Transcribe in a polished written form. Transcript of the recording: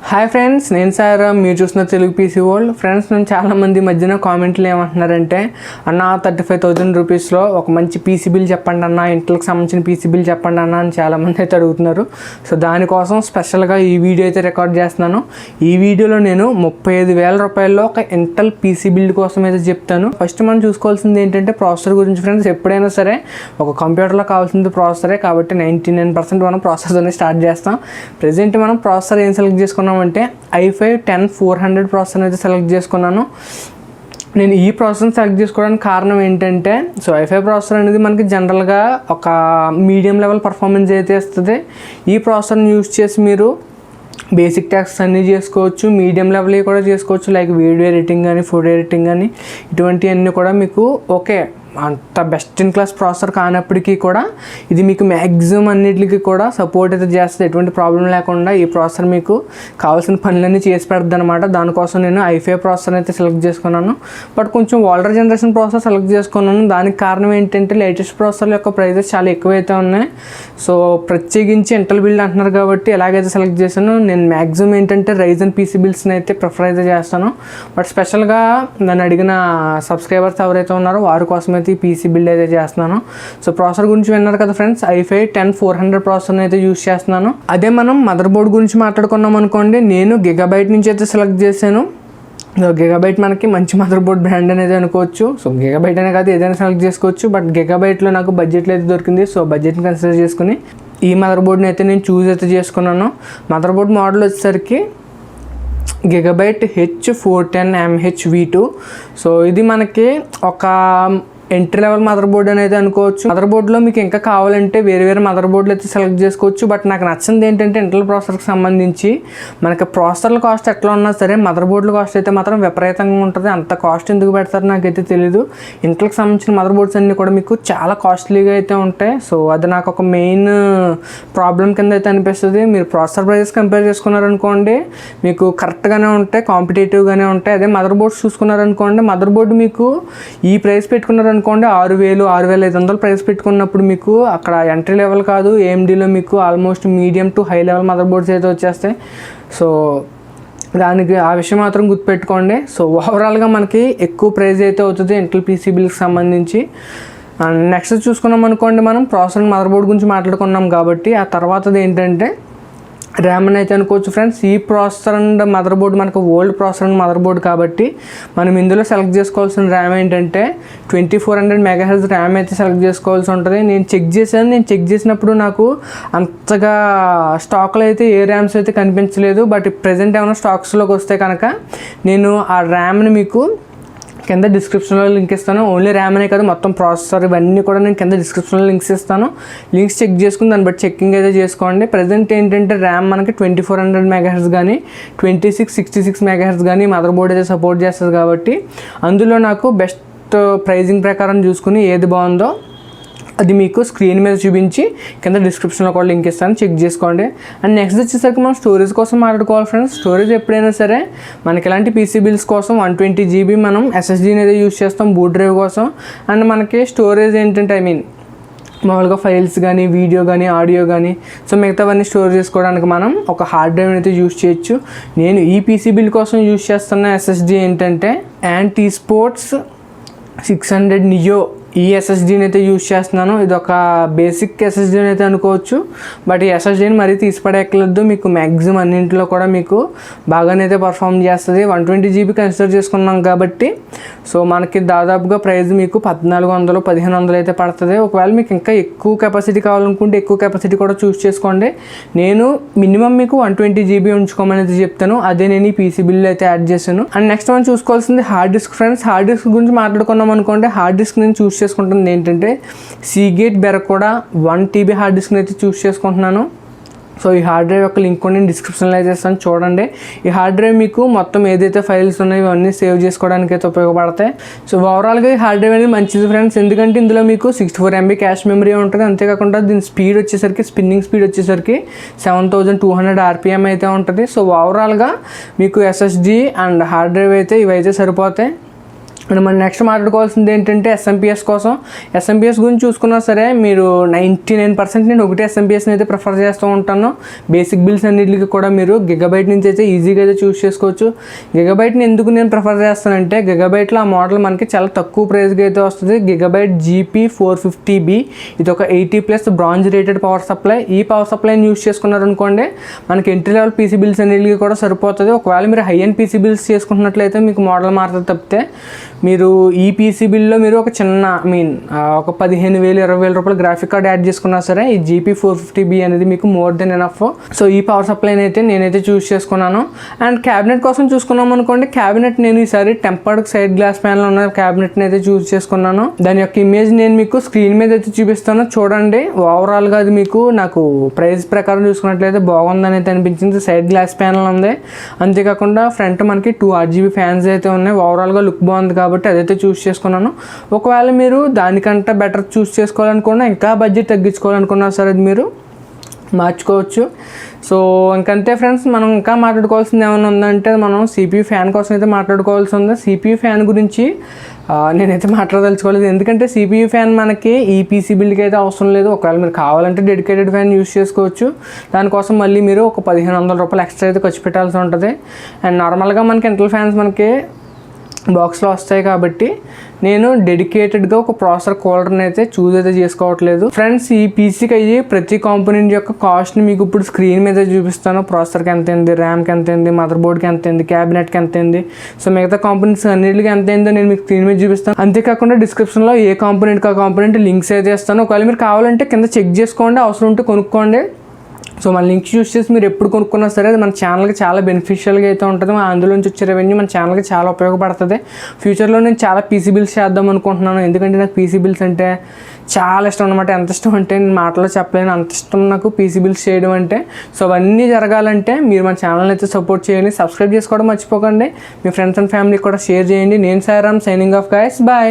Hi friends, నేను సాయిరామ్. మీరు చూసిన తెలుగు పీసీ వరల్డ్. ఫ్రెండ్స్, నేను చాలామంది మధ్యన కామెంట్లు ఏమంటున్నారంటే, అన్న 35,000 రూపీస్లో ఒక మంచి పీసీ బిల్ చెప్పండి అన్న, ఇంటర్కి సంబంధించిన పీసీ బిల్ చెప్పండి అన్న అని చాలామంది అయితే అడుగుతున్నారు. సో దానికోసం స్పెషల్గా ఈ వీడియో అయితే రికార్డ్ చేస్తున్నాను. ఈ వీడియోలో నేను 35,000 రూపాయల్లో ఒక ఇంటల్ పీసీ బిల్ కోసం అయితే చెప్తాను. ఫస్ట్ మనం చూసుకోవాల్సింది ఏంటంటే ప్రాసెసర్ గురించి. ఫ్రెండ్స్, ఎప్పుడైనా సరే ఒక కంప్యూటర్లో కావాల్సింది ప్రాసెసరే కాబట్టి 99% మనం ప్రాసెసర్ని స్టార్ట్ చేస్తాం. ప్రజెంట్ మనం ప్రాసెసర్ ఏం సెలెక్ట్ చేసుకున్నాం అంటే i5 10400 ప్రాసెసర్ అయితే సెలెక్ట్ చేసుకున్నాను. నేను ఈ ప్రాసెసర్ని సెలెక్ట్ చేసుకోవడానికి కారణం ఏంటంటే, సో i5 ప్రాసెసర్ అనేది మనకి జనరల్గా ఒక మీడియం లెవెల్ పర్ఫార్మెన్స్ అయితే ఇస్తుంది. ఈ ప్రాసెసర్ని యూజ్ చేసి మీరు బేసిక్ టాస్క్స్ అన్నీ చేసుకోవచ్చు, మీడియం లెవెల్ కూడా చేసుకోవచ్చు, లైక్ వీడియో ఎడిటింగ్ కానీ ఫోటో ఎడిటింగ్ కానీ ఇటువంటివన్నీ కూడా మీకు ఓకే. అంత బెస్ట్ ఇన్ క్లాస్ ప్రాసెసర్ కానప్పటికీ కూడా ఇది మీకు మ్యాక్సిమం అన్నిటికీ కూడా సపోర్ట్ అయితే చేస్తుంది. ఎటువంటి ప్రాబ్లం లేకుండా ఈ ప్రాసెసర్ మీకు కావాల్సిన పనులన్నీ చేసి పెడుతుంది అనమాట. దానికోసం నేను i5 ప్రాసెసర్ అయితే సెలెక్ట్ చేసుకున్నాను. బట్ కొంచెం ఓల్డర్ జనరేషన్ ప్రాసెసర్ సెలెక్ట్ చేసుకున్నాను. దానికి కారణం ఏంటంటే లేటెస్ట్ ప్రాసెసర్ యొక్క ప్రైజెస్ చాలా ఎక్కువైతే ఉన్నాయి. సో ప్రత్యేకించి ఇంటల్ బిల్డ్ అంటున్నారు కాబట్టి ఎలాగైతే సెలెక్ట్ చేశాను. నేను మ్యాక్సిమం ఏంటంటే రైజన్ పీసీ బిల్డ్స్ని అయితే ప్రిఫర్ అయితే చేస్తాను. బట్ స్పెషల్గా నన్ను అడిగిన సబ్స్క్రైబర్స్ ఎవరైతే ఉన్నారో వారి కోసం అయితే ఈ పీసీ బిల్డ్ అయితే చేస్తున్నాను. సో ప్రాసెసర్ గురించి విన్నారు కదా ఫ్రెండ్స్, i5 10400 ప్రాసెసర్ని అయితే యూజ్ చేస్తున్నాను. అదే మనం మదర్ బోర్డ్ గురించి మాట్లాడుకున్నాం అనుకోండి, నేను గిగాబైట్ నుంచి అయితే సెలెక్ట్ చేశాను. గిగాబైట్ మనకి మంచి మదర్ బోర్డ్ బ్రాండ్ అనేది అనుకోవచ్చు. సో గిగాబైట్ అనే కాదు ఏదైనా సెలెక్ట్ చేసుకోవచ్చు. బట్ గిగాబైట్లో నాకు బడ్జెట్లో అయితే దొరికింది. సో బడ్జెట్ని కన్సిడర్ చేసుకుని ఈ మదర్ బోర్డ్ని అయితే నేను చూస్ అయితే చేసుకున్నాను. మదర్ బోర్డ్ మోడల్ వచ్చేసరికి గిగాబైట్ H410MHV2. సో ఇది మనకి ఒక ఎంట్రీ లెవెల్ మదర్ బోర్డ్ అనేది అనుకోవచ్చు. మదర్ బోర్డ్లో మీకు ఇంకా కావాలంటే వేరే వేరే మదర్ బోర్డులు అయితే సెలెక్ట్ చేసుకోవచ్చు. బట్ నాకు నచ్చింది ఏంటంటే ఇంటల్ ప్రాసెసర్కి సంబంధించి మనకి ప్రాసెసర్ల కాస్ట్ ఎట్లా ఉన్నా సరే మదర్ బోర్డుల కాస్ట్ అయితే మాత్రం విపరీతంగా ఉంటుంది. అంత కాస్ట్ ఎందుకు పెడతారో నాకైతే తెలీదు. ఇంటల్కి సంబంధించిన మదర్ బోర్డ్స్ అన్నీ కూడా మీకు చాలా కాస్ట్లీగా అయితే ఉంటాయి. సో అది నాకు ఒక మెయిన్ ప్రాబ్లం కింద అయితే అనిపిస్తుంది. మీరు ప్రాసెసర్ ప్రైజెస్ కంపేర్ చేసుకున్నారనుకోండి మీకు కరెక్ట్గానే ఉంటాయి, కాంపిటేటివ్గానే ఉంటాయి. అదే మదర్ బోర్డ్స్ చూసుకున్నారనుకోండి, మదర్ బోర్డు మీకు ఈ ప్రైస్ పెట్టుకున్నారు అనుకోండి 6,000-6,500 ప్రైస్ పెట్టుకున్నప్పుడు మీకు అక్కడ ఎంట్రీ లెవెల్ కాదు, AMDలో మీకు almost medium to high level mother boards అయితే వచ్చేస్తాయి. సో దానికి ఆ విషయం మాత్రం గుర్తుపెట్టుకోండి. సో ఓవరాల్గా మనకి ఎక్కువ ప్రైస్ అయితే అవుతుంది ఇంటల్ పీసీ బిల్కి సంబంధించి. నెక్స్ట్ చూసుకున్నాం అనుకోండి, మనం ప్రాసెసర్ మదర్ బోర్డ్ గురించి మాట్లాడుకున్నాం కాబట్టి ఆ తర్వాతది ఏంటంటే ర్యామ్ అని అయితే అనుకోవచ్చు. ఫ్రెండ్స్, ఈ ప్రాసెసర్ అండ్ మదర్ బోర్డ్ మనకు old processor and mother board కాబట్టి మనం ఇందులో సెలెక్ట్ చేసుకోవాల్సిన ర్యామ్ ఏంటంటే 2400 MHz ర్యామ్ అయితే సెలెక్ట్ చేసుకోవాల్సి ఉంటుంది. నేను చెక్ చేసినప్పుడు నాకు అంతగా స్టాక్లో అయితే ఏ ర్యామ్స్ అయితే కనిపించలేదు. బట్ ప్రజెంట్ ఏమైనా స్టాక్స్లోకి వస్తే కనుక నేను ఆ ర్యామ్ని మీకు కింద డిస్క్రిప్షన్లో లింక్ ఇస్తాను. ఓన్లీ ర్యామ్ అనే కాదు, మొత్తం ప్రాసెసర్ ఇవన్నీ కూడా నేను కింద డిస్క్రిప్షన్లో లింక్స్ ఇస్తాను. లింక్స్ చెక్ చేసుకుని దాన్ని బట్టి చెక్కింగ్ అయితే చేసుకోండి. ప్రజెంట్ ఏంటంటే ర్యామ్ మనకి 2400 MHz కానీ 66 MHz కానీ మదర్ బోర్డ్ అయితే సపోర్ట్ చేస్తుంది కాబట్టి అందులో నాకు బెస్ట్ ప్రైజింగ్ ప్రకారం చూసుకుని ఏది బాగుందో అది మీకు స్క్రీన్ మీద చూపించి కింద డిస్క్రిప్షన్లో కూడా లింక్ ఇస్తాను, చెక్ చేసుకోండి. అండ్ నెక్స్ట్ వచ్చేసరికి మనం స్టోరేజ్ కోసం మాట్లాడుకోవాలి ఫ్రెండ్స్. స్టోరేజ్ ఎప్పుడైనా సరే మనకి ఇలాంటి పీసీ బిల్స్ కోసం 120 GB మనం SSDని అయితే యూజ్ చేస్తాం బూట్ డ్రైవ్ కోసం. అండ్ మనకి స్టోరేజ్ ఏంటంటే మామూలుగా ఫైల్స్ కానీ వీడియో కానీ ఆడియో కానీ సో మిగతావన్నీ స్టోర్ చేసుకోవడానికి మనం ఒక హార్డ్ డ్రైవ్ని అయితే యూజ్ చేయొచ్చు. నేను ఈ పీసీ బిల్ కోసం యూజ్ చేస్తున్న SSD ఏంటంటే యాంటీస్పోర్ట్స్ 600 నియో ఈ SSDని అయితే యూజ్ చేస్తున్నాను. ఇది ఒక బేసిక్ SSDని అయితే అనుకోవచ్చు. బట్ ఈ SSDని మరీ తీసిపడేయట్లేదు, మీకు మ్యాక్సిమం అన్నింటిలో కూడా మీకు బాగానే అయితే పర్ఫామ్ చేస్తుంది. 120 GB కన్సిడర్ చేసుకున్నాం కాబట్టి సో మనకి దాదాపుగా ప్రైస్ మీకు 1400-1500 అయితే పడుతుంది. ఒకవేళ మీకు ఇంకా ఎక్కువ కెపాసిటీ కావాలనుకుంటే ఎక్కువ కెపాసిటీ కూడా చూస్ చేసుకోండి. నేను మినిమం మీకు 120 GB ఉంచుకోమని అయితే చెప్తాను. అదే నేను ఈ పీసీ బిల్ అయితే యాడ్ చేశాను. అండ్ నెక్స్ట్ మనం చూసుకోవాల్సింది hard disk friends. Hard disk గురించి మాట్లాడుకున్నాం అనుకోండి, హార్డ్ డిస్క్ నేను చూస్ చేసుకుంటుంది ఏంటంటే సీగేట్ బెరకోడా 1 TB హార్డ్ డిస్క్ని అయితే చూస్ చేసుకుంటున్నాను. సో ఈ హార్డ్ డ్రైవ్ యొక్క లింక్ కూడా నేను డిస్క్రిప్షన్లో అయితే ఇస్తాను, చూడండి. ఈ హార్డ్ డ్రైవ్ మీకు మొత్తం ఏదైతే ఫైల్స్ ఉన్నాయో ఇవన్నీ సేవ్ చేసుకోవడానికి అయితే ఉపయోగపడతాయి. సో ఓవరాల్గా ఈ హార్డ్ డ్రైవ్ అనేది మంచిది ఫ్రెండ్స్, ఎందుకంటే ఇందులో మీకు 64 MB క్యాష్ మెమరీ ఉంటుంది. అంతేకాకుండా దీని స్పీడ్ వచ్చేసరికి స్పిన్నింగ్ స్పీడ్ వచ్చేసరికి 7200 RPM అయితే ఉంటుంది. సో ఓవరాల్గా మీకు SSD అండ్ హార్డ్ డ్రైవ్ అయితే ఇవైతే సరిపోతాయి. అండ్ మనం నెక్స్ట్ మాట్లాడుకోవాల్సింది ఏంటంటే ఎస్ఎంపిఎస్ కోసం. ఎస్ఎంపిఎస్ గురించి చూసుకున్నా సరే మీరు 99% నేను ఒకటే ఎస్ఎంపిఎస్ని అయితే ప్రిఫర్ చేస్తూ ఉంటాను. బేసిక్ బిల్స్ అన్నింటికి కూడా మీరు గిగాబైట్ నుంచి అయితే ఈజీగా అయితే చూస్ చేసుకోవచ్చు. గిగాబైట్ని ఎందుకు నేను ప్రిఫర్ చేస్తానంటే గిగాబైట్లో ఆ మోడల్ మనకి చాలా తక్కువ ప్రైస్గా అయితే వస్తుంది. గిగాబైట్ GP450B ఇది ఒక 80+ బ్రాంజ్ రేటెడ్ పవర్ సప్లై. ఈ పవర్ సప్లైని యూస్ చేసుకున్నారనుకోండి మనకి ఎంట్రీ లెవెల్ పీసీ బిల్స్ అన్నింటికి కూడా సరిపోతుంది. ఒకవేళ మీరు హై అండ్ పీసీ బిల్స్ చేసుకుంటున్నట్లయితే మీకు మోడల్ మారుతుంది తప్పితే మీరు ఈ పీసీ బిల్లో మీరు ఒక చిన్న ఒక 15,000 20,000 రూపాయల గ్రాఫిక్ కార్డ్ యాడ్ చేసుకున్నా సరే ఈ GP450B అనేది మీకు మోర్ దెన్ ఎనఫ్. సో ఈ పవర్ సప్లైని అయితే నేనైతే చూస్ చేసుకున్నాను. అండ్ క్యాబినెట్ కోసం చూసుకున్నాం అనుకోండి, క్యాబినెట్ నేను ఈసారి టెంపర్డ్ సైడ్ గ్లాస్ ప్యానల్ ఉన్న క్యాబినెట్ని అయితే చూస్ చేసుకున్నాను. దాని యొక్క ఇమేజ్ నేను మీకు స్క్రీన్ మీద అయితే చూపిస్తాను, చూడండి. ఓవరాల్గా అది మీకు నాకు ప్రైస్ ప్రకారం చూసుకున్నట్లయితే బాగుందని అయితే అనిపించింది. సైడ్ గ్లాస్ ప్యానల్ ఉంది, అంతేకాకుండా ఫ్రంట్ మనకి 2 RGB ఫ్యాన్స్ అయితే ఉన్నాయి. ఓవరాల్గా లుక్ బాగుంది కాబట్టి అదైతే చూస్ చేసుకున్నాను. ఒకవేళ మీరు దానికంటే బెటర్ చూస్ చేసుకోవాలనుకున్నా, ఇంకా బడ్జెట్ తగ్గించుకోవాలనుకున్నా సరే అది మీరు మార్చుకోవచ్చు. సో ఇంకంతే ఫ్రెండ్స్, మనం ఇంకా మాట్లాడుకోవాల్సింది ఏమైనా ఉందంటే మనం CPU ఫ్యాన్ కోసం అయితే మాట్లాడుకోవాల్సి ఉంది. CPU ఫ్యాన్ గురించి నేనైతే మాట్లాడదలుచుకోలేదు, ఎందుకంటే CPU ఫ్యాన్ మనకి ఈ పీసీ బిల్డ్కి అయితే అవసరం లేదు. ఒకవేళ మీరు కావాలంటే డెడికేటెడ్ ఫ్యాన్ యూస్ చేసుకోవచ్చు. దానికోసం మళ్ళీ మీరు ఒక 1,500 రూపాయలు ఎక్స్ట్రా అయితే ఖర్చు పెట్టాల్సి ఉంటుంది. అండ్ నార్మల్గా మనకి ఇంటెల్ ఫ్యాన్స్ మనకి బాక్స్లో వస్తాయి కాబట్టి నేను డెడికేటెడ్గా ఒక ప్రాసెసర్ కూలర్ని అయితే చూస్ అయితే చేసుకోవట్లేదు. ఫ్రెండ్స్, ఈ పీసీకి అయ్యి ప్రతి కాంపోనెంట్ యొక్క కాస్ట్ని మీకు ఇప్పుడు స్క్రీన్ మీద చూపిస్తాను. ప్రాసెసర్కి ఎంత అయింది, ర్యామ్కి ఎంత అయింది, మదర్ బోర్డ్కి ఎంత అయింది, క్యాబినెట్కి ఎంత అయింది, సో మిగతా కాంపోనెంట్స్ అన్నింటికి ఎంత అయిందో నేను మీకు స్క్రీన్ మీద చూపిస్తాను. అంతేకాకుండా డిస్క్రిప్షన్లో ఏ కాంపోనెంట్కి ఆ కాంపోనెంట్ లింక్స్ అయితే ఇస్తాను. ఒకవేళ మీరు కావాలంటే కింద చెక్ చేసుకోండి, అవసరం ఉంటే కొనుక్కోండి. సో మన లింక్స్ యూస్ చేసి మీరు ఎప్పుడు కొనుక్కున్నా సరే అది మన ఛానల్కి చాలా బెనిఫిషియల్గా అయితే ఉంటుంది. అందులోంచి వచ్చే రెవెన్యూ మన ఛానల్కి చాలా ఉపయోగపడుతుంది. ఫ్యూచర్లో నేను చాలా పీసీ బిల్స్ చేద్దాం అనుకుంటున్నాను, ఎందుకంటే నాకు పీసీ బిల్స్ అంటే చాలా ఇష్టం అనమాట. ఎంత ఇష్టం అంటే నేను మాటలో చెప్పలేను, అంత ఇష్టం నాకు పీసీ బిల్స్ చేయడం అంటే. సో అవన్నీ జరగాలంటే మీరు మన ఛానల్ అయితే సపోర్ట్ చేయండి, సబ్స్క్రైబ్ చేసుకోవడం మర్చిపోకండి, మీ ఫ్రెండ్స్ అండ్ ఫ్యామిలీకి కూడా షేర్ చేయండి. నేను Sairam, signing off guys, bye.